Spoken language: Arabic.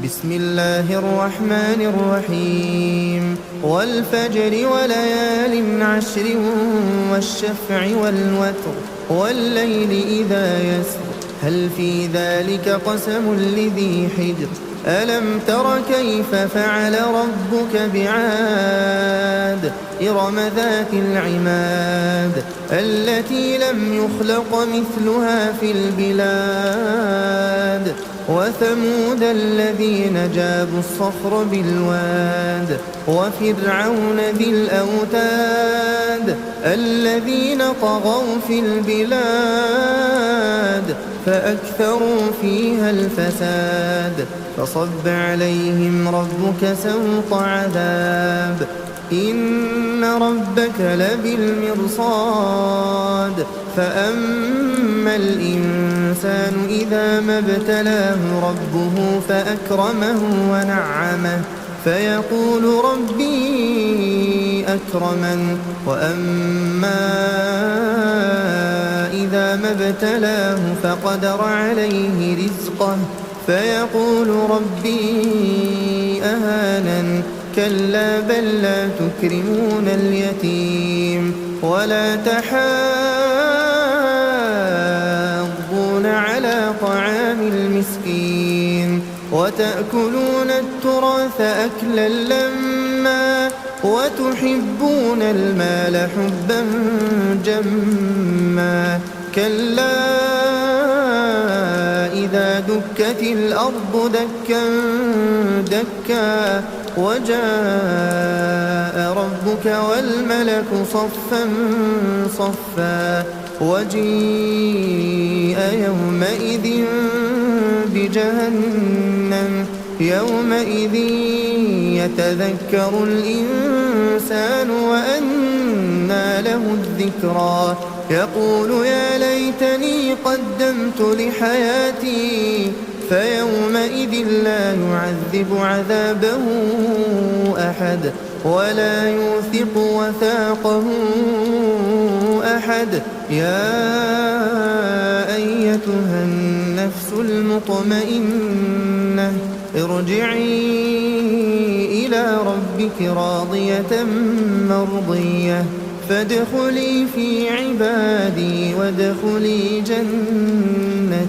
بسم الله الرحمن الرحيم والفجر وليال عشر والشفع والوتر والليل إذا يسر هل في ذلك قسم لذي حجر ألم تر كيف فعل ربك بعاد إرم ذات العماد التي لم يخلق مثلها في البلاد وثمود الذين جابوا الصخر بالواد وفرعون ذي الأوتاد الذين طغوا في البلاد فأكثروا فيها الفساد فصب عليهم ربك سوط عذاب إن ربك لبالمرصاد فأما الإنسان إذا ما ابتلاه ربه فأكرمه ونعمه فيقول ربي أكرمن وأما إذا ما ابتلاه فقدر عليه رزقه فيقول ربي أهانن كلا بل لا تكرمون اليتيم ولا تحاضون على طعام المسكين وتأكلون التراث أكلا لما وتحبون المال حبا جما كلا إذا دكت الأرض دكا دكا وجاء ربك والملك صفا صفا وجيء يومئذ بجهنم يومئذ يتذكر الإنسان وأنى له الذكرى يقول يا ليتني قدمت لحياتي فيومئذ لا يعذب عذابه أحد ولا يوثق وثاقه أحد يا أيتها النفس المطمئنة ارجعي إلى ربك راضية مرضية فادخلي في عبادي وادخلي جنتي.